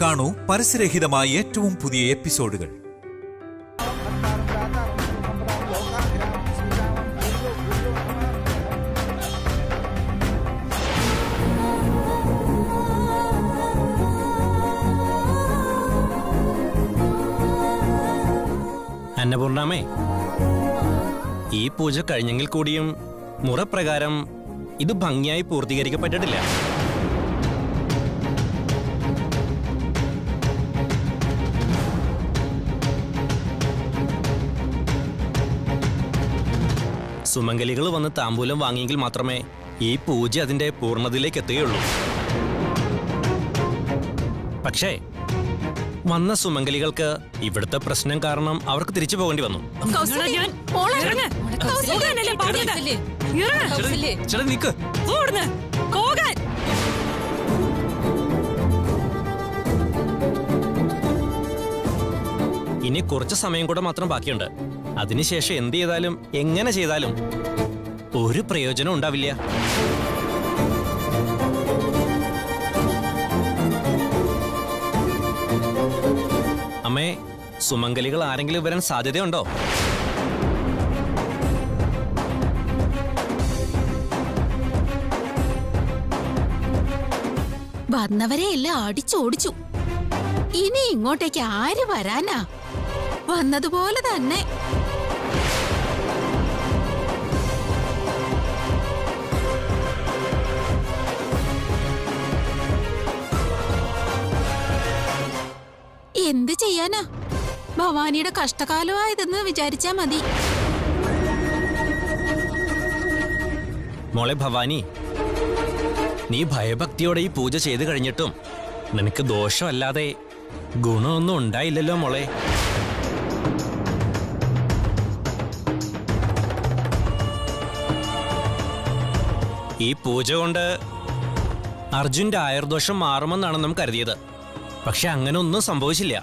കാണൂ പരസ്യരഹിതമായ ഏറ്റവും പുതിയ എപ്പിസോഡുകൾ. അന്നപൂർണാമേ, ഈ പൂജ കഴിഞ്ഞെങ്കിൽ കൂടിയും മുറപ്രകാരം ഇത് ഭംഗിയായി പൂർത്തീകരിക്കപ്പെട്ടിട്ടില്ല. സുമംഗലികൾ വന്ന് താമ്പൂലം വാങ്ങിയെങ്കിൽ മാത്രമേ ഈ പൂജ അതിന്റെ പൂർണ്ണതയിലേക്ക് എത്തുകയുള്ളൂ. പക്ഷേ വന്ന സുമംഗലികൾക്ക് ഇവിടുത്തെ പ്രശ്നം കാരണം അവർക്ക് തിരിച്ചു പോകേണ്ടി വന്നു. ഇനി കുറച്ച് സമയം കൂടെ മാത്രം ബാക്കിയുണ്ട്. അതിനുശേഷം എന്ത് ചെയ്താലും എങ്ങനെ ചെയ്താലും ഒരു പ്രയോജനം ഉണ്ടാവില്ല. അമ്മേ, സുമംഗലികൾ ആരെങ്കിലും വരാൻ സാധ്യതയുണ്ടോ? വന്നവരെ എല്ലാം അടിച്ചോടിച്ചു. ഇനി ഇങ്ങോട്ടേക്ക് ആര് വരാനാ? വന്നതുപോലെ തന്നെ. എന്ത് ചെയ്യാനാ? ഭവാനിയുടെ കഷ്ടകാലമായതെന്ന് വിചാരിച്ചാ മതി. മോളെ ഭവാനി, നീ ഭയഭക്തിയോടെ ഈ പൂജ ചെയ്തു കഴിഞ്ഞിട്ടും നിനക്ക് ദോഷമല്ലാതെ ഗുണമൊന്നും ഉണ്ടായില്ലല്ലോ മോളെ. ഈ പൂജ കൊണ്ട് അർജുന്റെ ആയുർദോഷം മാറുമെന്നാണ് നാം കരുതിയത്. പക്ഷെ അങ്ങനെ ഒന്നും സംഭവിച്ചില്ല.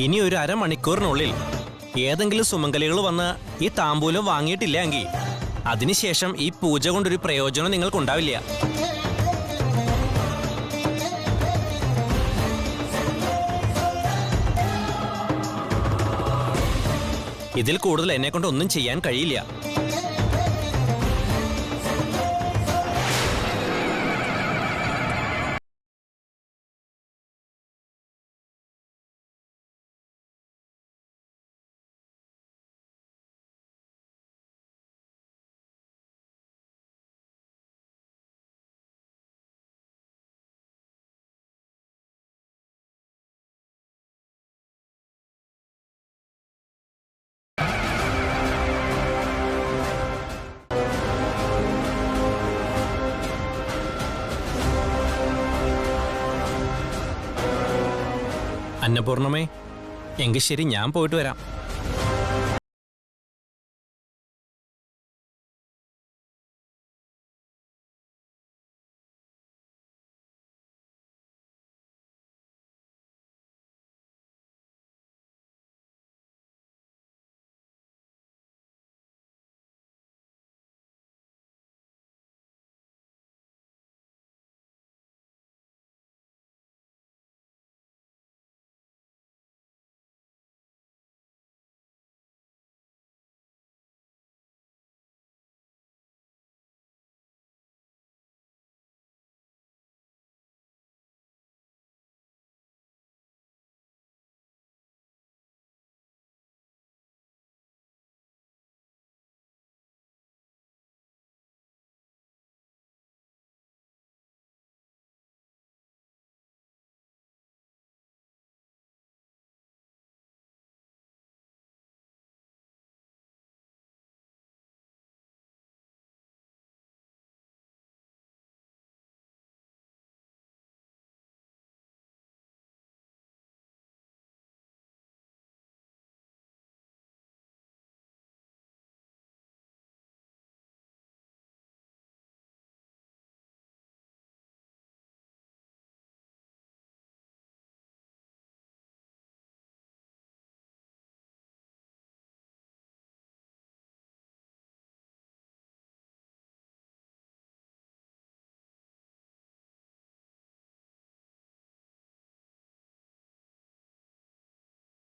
ഇനി ഒരു അരമണിക്കൂറിനുള്ളിൽ ഏതെങ്കിലും സുമംഗലികൾ വന്ന് ഈ താമ്പൂലം വാങ്ങിയിട്ടില്ലെങ്കിൽ അതിനുശേഷം ഈ പൂജ കൊണ്ടൊരു പ്രയോജനം നിങ്ങൾക്കുണ്ടാവില്ല. ഇതിൽ കൂടുതൽ എന്നെ കൊണ്ട് ഒന്നും ചെയ്യാൻ കഴിയില്ല. അന്നപൂർണമേ, എങ്കിൽ ശരി, ഞാൻ പോയിട്ട് വരാം.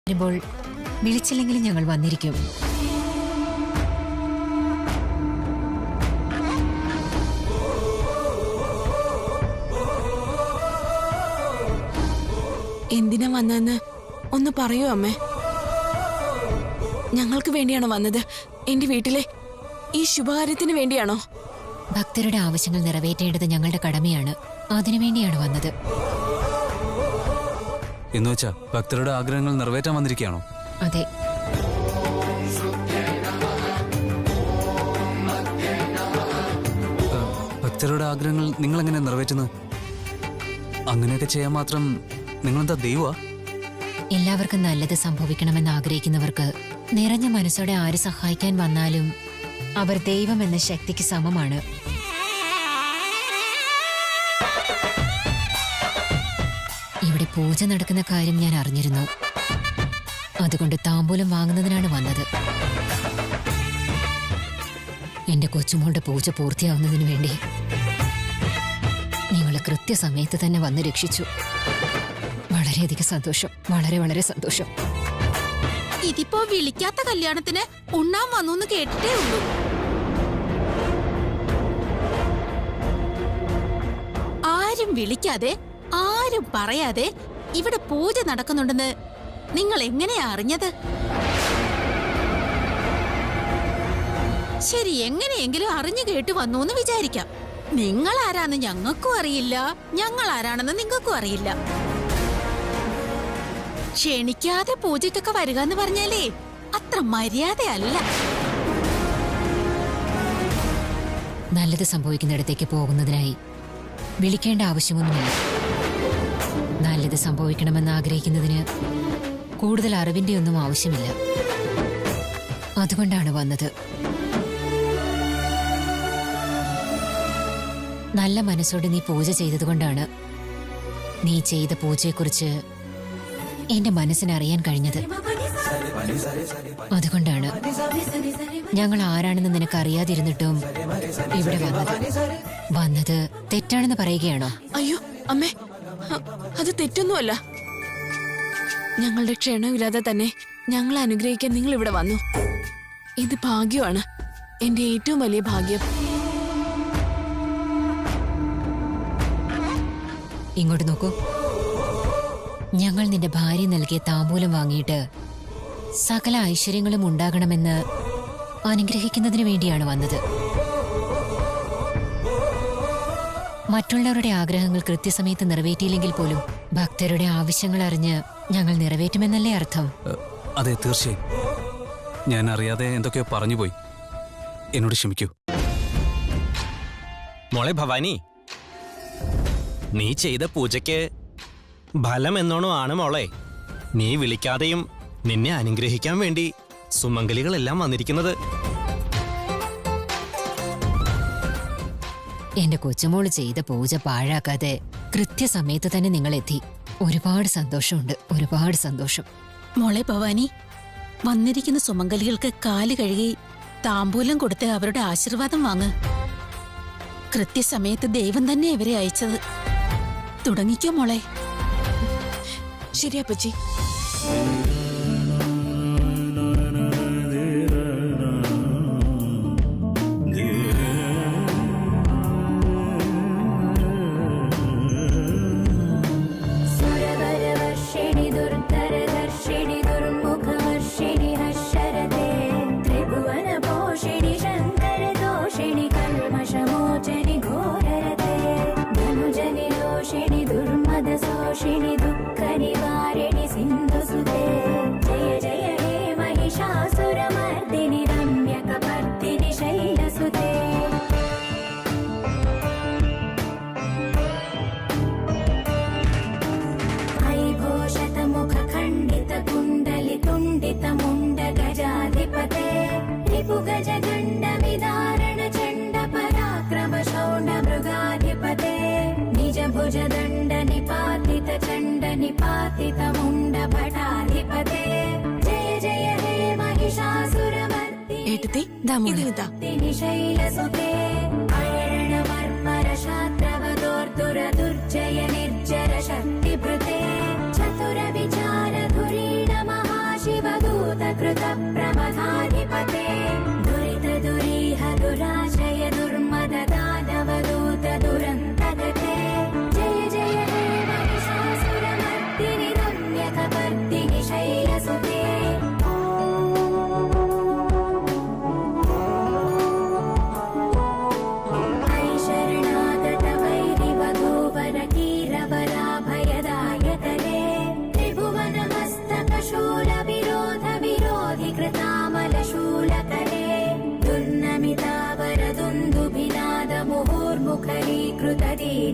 വരുമ്പോൾ വിളിച്ചില്ലെങ്കിലും ഞങ്ങൾ വന്നിരിക്കും. എന്തിനാ വന്നതെന്ന് ഒന്ന് പറയൂ അമ്മേ. ഞങ്ങൾക്ക് വേണ്ടിയാണോ വന്നത്? എന്റെ വീട്ടിലെ ഈ ശുഭകാര്യത്തിന് വേണ്ടിയാണോ? ഭക്തരുടെ ആവശ്യങ്ങൾ നിറവേറ്റേണ്ടത് ഞങ്ങളുടെ കടമയാണ്. അതിനുവേണ്ടിയാണ് വന്നത്. എന്നുവെച്ചാ ഭക്തരുടെ ആഗ്രഹങ്ങൾ നിറവേറ്റാൻ വന്നിരിക്കുകയാണോ? അതെ. ഭക്തരുടെ ആഗ്രഹങ്ങൾ നിങ്ങൾ എങ്ങനെ നിറവേറ്റുന്നത്? അങ്ങനെയൊക്കെ ചെയ്യാൻ മാത്രം നിങ്ങളെന്താ ദൈവമാ? എല്ലാവർക്കും നല്ലത് സംഭവിക്കണമെന്ന് ആഗ്രഹിക്കുന്നവർക്ക് നിറഞ്ഞ മനസ്സോടെ ആര് സഹായിക്കാൻ വന്നാലും അവർ ദൈവം എന്ന ശക്തിക്ക് സമമാണ്. ഇവിടെ പൂജ നടക്കുന്ന കാര്യം ഞാൻ അറിഞ്ഞിരുന്നു. അതുകൊണ്ട് താമ്പൂലം വാങ്ങുന്നതിനാണ് വന്നത്. എന്റെ കൊച്ചുമോളുടെ പൂജ പൂർത്തിയാവുന്നതിന് വേണ്ടി നിങ്ങൾ കൃത്യസമയത്ത് തന്നെ വന്ന് രക്ഷിച്ചു. വളരെയധികം സന്തോഷം. വളരെ വളരെ സന്തോഷം. ഇതിപ്പോ വിളിക്കാത്ത കല്യാണത്തിന് ഉണ്ണാൻ വന്നു കേട്ടിട്ടേ ഉള്ളൂ. ആരും വിളിക്കാതെ ആരും പറയാതെ ഇവിടെ പൂജ നടക്കുന്നുണ്ടെന്ന് നിങ്ങൾ എങ്ങനെയാ അറിഞ്ഞത്? ശരി, എങ്ങനെയെങ്കിലും അറിഞ്ഞു കേട്ട് വന്നു എന്ന് വിചാരിക്കാം. നിങ്ങൾ ആരാന്ന് ഞങ്ങൾക്കും അറിയില്ല, ഞങ്ങൾ ആരാണെന്ന് നിങ്ങൾക്കും അറിയില്ല. ക്ഷണിക്കാതെ പൂജയ്ക്കൊക്കെ വരിക എന്ന് പറഞ്ഞാലേ അത്ര മര്യാദയല്ല. നല്ലത് സംഭവിക്കുന്നിടത്തേക്ക് പോകുന്നതിനായി വിളിക്കേണ്ട ആവശ്യമൊന്നുമില്ല. നല്ലത് സംഭവിക്കണമെന്ന് ആഗ്രഹിക്കുന്നതിന് കൂടുതൽ അറിവിന്റെ ഒന്നും ആവശ്യമില്ല. അതുകൊണ്ടാണ് വന്നത്. നല്ല മനസ്സോടെ നീ പൂജ ചെയ്തതുകൊണ്ടാണ് നീ ചെയ്ത പൂജയെക്കുറിച്ച് എന്റെ മനസ്സിനറിയാൻ കഴിഞ്ഞത്. അതുകൊണ്ടാണ് ഞങ്ങൾ ആരാണെന്ന് നിനക്ക് അറിയാതിരുന്നിട്ടും ഇവിടെ വന്നത് തെറ്റാണെന്ന് പറയുകയാണോ? അയ്യോ അമ്മേ, അത് തെറ്റൊന്നുമല്ല. ഞങ്ങളുടെ ക്ഷണമില്ലാതെ തന്നെ ഞങ്ങളെ അനുഗ്രഹിക്കാൻ നിങ്ങൾ ഇവിടെ വന്നു. ഇത് ഭാഗ്യമാണ്, എന്റെ ഏറ്റവും വലിയ ഭാഗ്യം. ഇങ്ങോട്ട് നോക്കൂ. ഞങ്ങൾ നിന്റെ ഭാര്യ നൽകിയ താമ്പൂലം വാങ്ങിയിട്ട് സകല ഐശ്വര്യങ്ങളും ഉണ്ടാകണമെന്ന് അനുഗ്രഹിക്കുന്നതിന് വേണ്ടിയാണ് വന്നത്. മറ്റുള്ളവരുടെ ആഗ്രഹങ്ങൾ കൃത്യസമയത്ത് നിറവേറ്റിയില്ലെങ്കിൽ പോലും ഭക്തരുടെ ആവശ്യങ്ങൾ അറിഞ്ഞ് ഞങ്ങൾ നിറവേറ്റുമെന്നല്ലേ അർത്ഥം? അതെ, തീർച്ചയായും. ഞാൻ അറിയാതെ എന്തൊക്കെയോ പറഞ്ഞുപോയി. എന്നോട് ക്ഷമിക്കൂ. മോളെ ഭവാനി, നീ ചെയ്ത പൂജയ്ക്ക് ഫലം എന്നോണം ആണ് മോളെ. നീ വിളിക്കാതെയും നിന്നെ അനുഗ്രഹിക്കാൻ വേണ്ടി സുമംഗലികളെല്ലാം വന്നിരിക്കുന്നത്. എന്റെ കൊച്ചുമോള് ചെയ്ത പൂജ പാഴാക്കാതെ കൃത്യസമയത്ത് തന്നെ നിങ്ങൾ എത്തി. ഒരുപാട് സന്തോഷമുണ്ട്, ഒരുപാട് സന്തോഷം. മോളെ ഭവാനി, വന്നിരിക്കുന്ന സുമംഗലികൾക്ക് കാല് കഴുകി താമ്പൂലം കൊടുത്ത് അവരുടെ ആശീർവാദം വാങ്ങ്. കൃത്യസമയത്ത് ദൈവം തന്നെ ഇവരെ അയച്ചത്. തുടങ്ങിക്കോ മോളെ. ശരി അപ്പച്ചി. ഏട്ടത്തി, ഇതിനിതാ. ചതുര വിചാര ധുരീണ മഹാ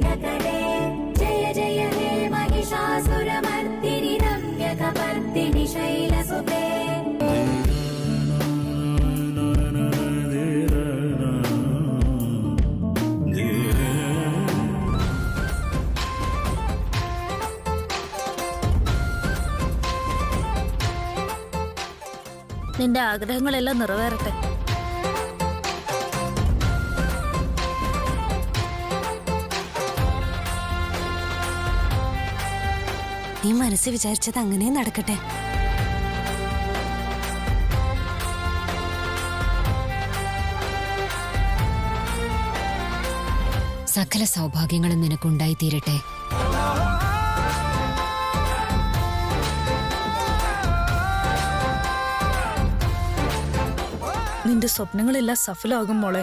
नगरे जय जय हे महिषासुरमर्दिनि रम्यकपर्दिनि शैलसुते നിന്റെ ആഗ്രഹങ്ങളെല്ലാം നിറവേറട്ടെ. നീ മനസ്സിൽ വിചാരിച്ചത് അങ്ങനെ നടക്കട്ടെ. സകല സൗഭാഗ്യങ്ങളും നിനക്കുണ്ടായി തീരട്ടെ. നിന്റെ സ്വപ്നങ്ങളെല്ലാം സഫലമാകും മോളെ.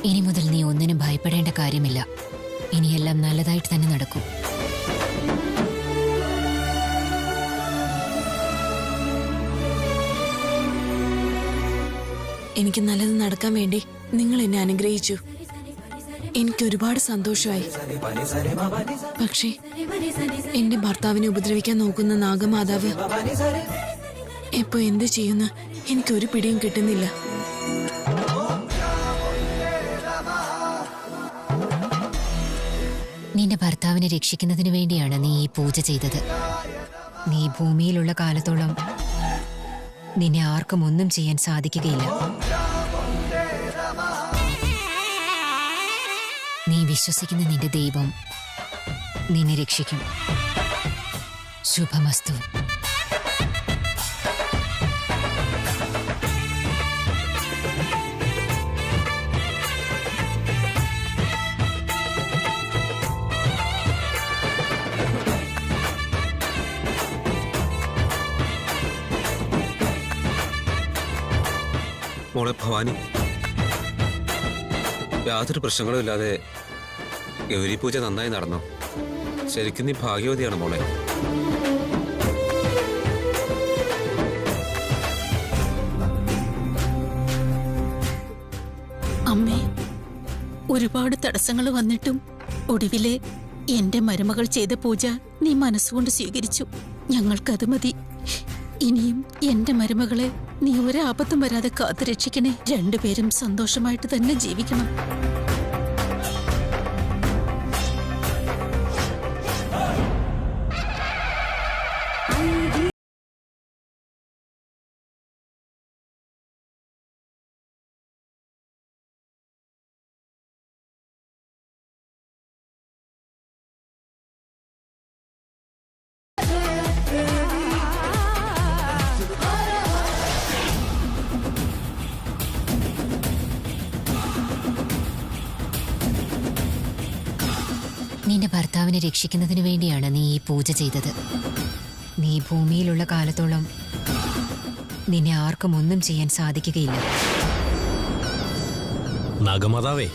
ഇനി മുതൽ നീ ഒന്നിനും ഭയപ്പെടേണ്ട കാര്യമില്ല. ഇനിയെല്ലാം നല്ലതായിട്ട് തന്നെ നടക്കും. എനിക്ക് നല്ലത് നടക്കാൻ വേണ്ടി നിങ്ങൾ എന്നെ അനുഗ്രഹിച്ചു. എനിക്ക് ഒരുപാട് സന്തോഷമായി. പക്ഷേ എന്റെ ഭർത്താവിനെ ഉപദ്രവിക്കാൻ നോക്കുന്ന നാഗമാതാവ് എപ്പോ എന്ത് ചെയ്യുന്ന എനിക്കൊരു പിടിയും കിട്ടുന്നില്ല. നിന്റെ ഭർത്താവിനെ രക്ഷിക്കുന്നതിന് വേണ്ടിയാണ് നീ ഈ പൂജ ചെയ്തത്. നീ ഭൂമിയിലുള്ള കാലത്തോളം നിന്നെ ആർക്കും ഒന്നും ചെയ്യാൻ സാധിക്കുകയില്ല. നീ വിശ്വസിക്കുന്ന നിന്റെ ദൈവം നിന്നെ രക്ഷിക്കും. ശുഭമസ്തു. മോളെ ഭവാനി, യാതൊരു പ്രശ്നങ്ങളും ഇല്ലാതെ ഗൗരി പൂജ നന്നായി നടന്നു. ശരിക്കും നീ ഭാഗ്യവതിയാണ് മോളെ. അമ്മേ, ഒരുപാട് തടസ്സങ്ങൾ വന്നിട്ടും ഒടുവിലെ എന്റെ മരുമകൾ ചെയ്ത പൂജ നീ മനസ്സുകൊണ്ട് സ്വീകരിച്ചു. ഞങ്ങൾക്കത് മതി. ഇനിയും എന്റെ മരുമകളെ നീ ഒരാപത്തും വരാതെ കാത്തു രക്ഷിക്കണേ. രണ്ടുപേരും സന്തോഷമായിട്ട് തന്നെ ജീവിക്കണം. നിന്റെ ഭർത്താവിനെ രക്ഷിക്കുന്നതിന് വേണ്ടിയാണ് നീ ഈ പൂജ ചെയ്തത്. നീ ഭൂമിയിലുള്ള കാലത്തോളം നിന്നെ ആർക്കും ഒന്നും ചെയ്യാൻ സാധിക്കുകയില്ല. നാഗമാതാവേ,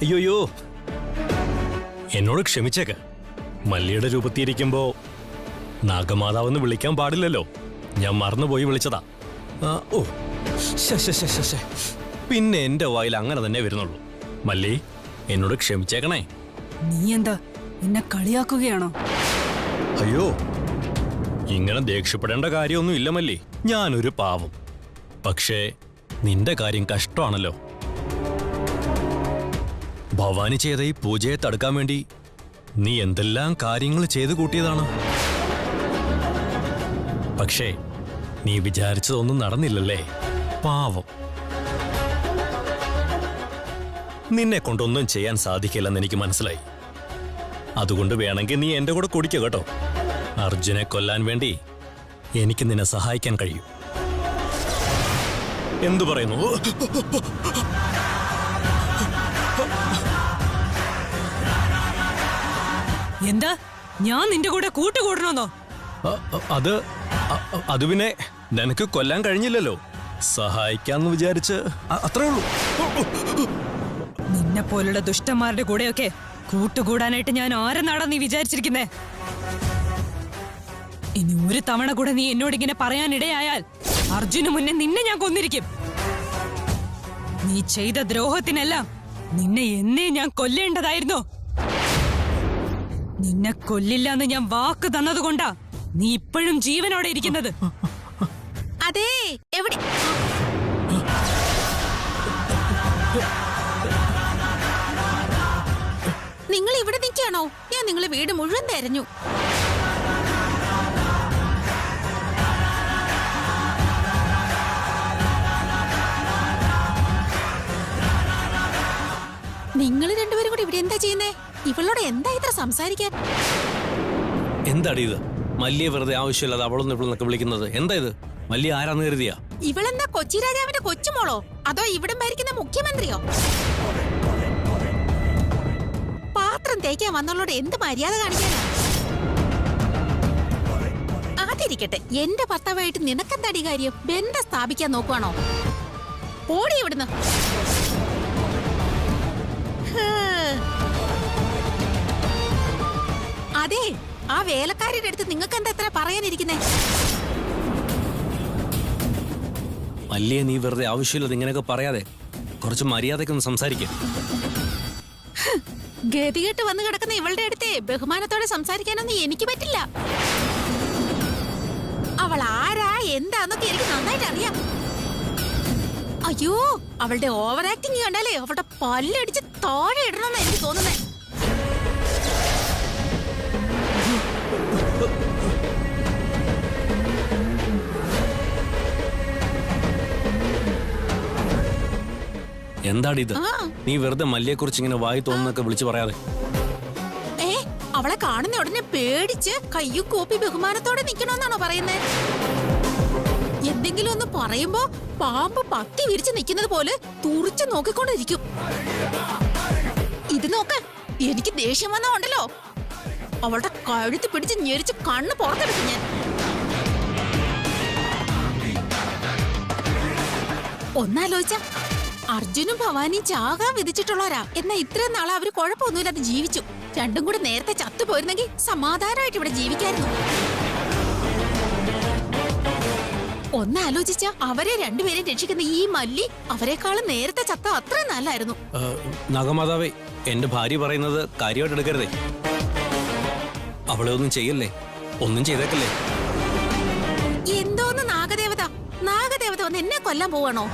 അയ്യോയ്യോ, എന്നോട് ക്ഷമിച്ചേക്ക്. മല്ലിയുടെ രൂപത്തിയിരിക്കുമ്പോ നാഗമാതാവെന്ന് വിളിക്കാൻ പാടില്ലല്ലോ. ഞാൻ മറന്നുപോയി വിളിച്ചതാ. ഓ, പിന്നെ എന്റെ വായിൽ അങ്ങനെ തന്നെ വരുന്നുള്ളൂ. മല്ലി, എന്നോട് ക്ഷമിച്ചേക്കണേ. നീ എന്താ എന്നെ കളിയാക്കുകയാണോ? അയ്യോ, ഇങ്ങനെ ദേഷ്യപ്പെടേണ്ട കാര്യമൊന്നും ഇല്ല മല്ലി. ഞാനൊരു പാവം. പക്ഷേ നിന്റെ കാര്യം കഷ്ടമാണല്ലോ. ഭവാനി ചെയ്ത ഈ പൂജയെ തടുക്കാൻ വേണ്ടി നീ എന്തെല്ലാം കാര്യങ്ങൾ ചെയ്തു കൂട്ടിയതാണ്. പക്ഷേ നീ വിചാരിച്ചതൊന്നും നടന്നില്ലല്ലേ. പാവം. നിന്നെ കൊണ്ടൊന്നും ചെയ്യാൻ സാധിക്കില്ലെന്ന് എനിക്ക് മനസ്സിലായി. അതുകൊണ്ട് വേണമെങ്കിൽ നീ എന്റെ കൂടെ കുടിക്കുക കേട്ടോ. അർജുനെ കൊല്ലാൻ വേണ്ടി എനിക്ക് നിന്നെ സഹായിക്കാൻ കഴിയും. എന്തു പറയുന്നു? എന്താ, ഞാൻ നിന്റെ കൂടെ കൂട്ടുകൂടണമെന്നോ? അത് പിന്നെ നിനക്ക് കൊല്ലാൻ കഴിഞ്ഞില്ലല്ലോ. സഹായിക്കാന്ന് വിചാരിച്ച് അത്രേ ഉള്ളൂ. നിന്നെ നിന്നെ പോലുള്ള ദുഷ്ടന്മാരുടെ കൂടെയൊക്കെ കൂട്ടുകൂടാനായിട്ട് ഞാൻ ആരെന്നാടാ നീ വിചാരിച്ചിരിക്കുന്നേ? ഇനി ഒരു തവണ കൂടെ നീ എന്നോടിങ്ങനെ പറയാനിടയായാൽ അർജുന് മുന്നേ നിന്നെ ഞാൻ കൊന്നിരിക്കും. നീ ചെയ്ത ദ്രോഹത്തിനെല്ലാം നിന്നെ എന്നേ ഞാൻ കൊല്ലേണ്ടതായിരുന്നു. നിന്നെ കൊല്ലില്ലാന്ന് ഞാൻ വാക്ക് തന്നതുകൊണ്ടാ നീ ഇപ്പോഴും ജീവനോടെ ഇരിക്കുന്നത്. അതേ എവിടെ നിങ്ങൾ ഇവിടെ നിൽക്കുകയാണോ? ഞാൻ നിങ്ങളെ വീട് മുഴുവൻ തെരഞ്ഞു. നിങ്ങൾ രണ്ടുപേരും കൂടി ഇവിടെ എന്താ ചെയ്യുന്നേ? ഇവളോട് എന്താ ഇത്ര സംസാരിക്കാൻ? എന്താടി ഇത്? മല്ലിയെ വെറുതെ ആവശ്യമില്ലാതെ അവളൊന്നും ഇവളൊന്നൊക്കെ വിളിക്കുന്നത് എന്താ ഇത്? മല്ലി ആരാന്ന് കരുതിയാ? ഇവളെന്താ കൊച്ചി രാജാവിന്റെ കൊച്ചുമോളോ അതോ ഇവിടം ഭരിക്കുന്ന മുഖ്യമന്ത്രിയോ? പാത്രം തേക്കാൻ വന്നവളോട് എന്ത് മര്യാദ കാണിക്കാനാ? അതിരിക്കട്ടെ, എന്റെ ഭർത്താവായിട്ട് നിനക്കെന്താടി കാര്യം? ബന്ധം സ്ഥാപിക്കാൻ നോക്കുവാണോ? ഓടി ഇവിടുന്ന്. അതെ, ആ വേലക്കാരിയുടെ അടുത്ത് നിങ്ങൾക്ക് എന്താ എത്ര പറയാനിരിക്കുന്നേ? മല്ലിയെ നീ വെറുതെ ആവശ്യമില്ലാതെ ഇങ്ങനെയൊക്കെ പറയാതെ കുറച്ച് മര്യാദക്കൊന്ന് സംസാരിക്കും. ഗതികെട്ട് വന്നു കിടക്കുന്ന ഇവളുടെ അടുത്ത് ബഹുമാനത്തോടെ സംസാരിക്കാനൊന്നും എനിക്ക് പറ്റില്ല. അവൾ ആരാ എന്താന്നൊക്കെ എനിക്ക് നന്നായിട്ട് അറിയാം. അയ്യോ, അവളുടെ ഓവർ ആക്ടിങ് കണ്ടാലേ അവളുടെ പല്ലടിച്ച് താഴെ ഇടണമെന്ന് എനിക്ക് തോന്നുന്നേ. എന്താടി ഇത്? നീ വെറുതെ മല്ലിയെ കുറിച്ച് ഇങ്ങനെ വായി തോന്നുന്നൊക്കെ വിളിച്ചു പറയാതെ. അവളെ കാണുന്ന ഉടനെ പേടിച്ച് കയ്യും കൂപ്പി ബഹുമാനത്തോടെ നിക്കണമെന്നാണോ പറയുന്നത്? എന്തെങ്കിലും ഒന്ന് പറയുമ്പോ പാമ്പ് പത്തി വിരിച്ച് നിൽക്കുന്നത് പോലെ തുറിച്ച് നോക്കിക്കൊണ്ടിരിക്കും. ഇത് നോക്ക്, എനിക്ക് ദേഷ്യം വന്നോണ്ടല്ലോ അവളുടെ കഴുത്ത് പിടിച്ച് ഞെരിച്ച് കണ്ണ് പുറത്തെടുക്കും ഞാൻ. ഒന്നാലോചിച്ച അർജുനും ഭവാനിയും ചാകാൻ വിധിച്ചിട്ടുള്ളവരാ. എന്നാ ഇത്രയും നാളെ അവര് കുഴപ്പമൊന്നുമില്ലാതെ ജീവിച്ചു. രണ്ടും കൂടെ നേരത്തെ ചത്തുപോയിരുന്നെങ്കിൽ സമാധാനമായിട്ട് ഇവിടെ ജീവിക്കായിരുന്നു. ഒന്നാലോചിച്ച അവരെ രണ്ടുപേരും രക്ഷിക്കുന്ന ഈ മല്ലി അവരെക്കാളും നേരത്തെ ചത്ത അത്രയും നല്ലായിരുന്നു. നാഗമാതാവേ, എന്റെ ഭാര്യ പറയുന്നത് കാര്യമായിട്ട് എടുക്കരുതേ. അവളെ ഒന്നും ചെയ്യല്ലേ, ഒന്നും ചെയ്തേക്കല്ലേ. എന്തോന്ന് നാഗദേവത? നാഗദേവത വന്ന് എന്നെ കൊല്ലാൻ പോവാണോ?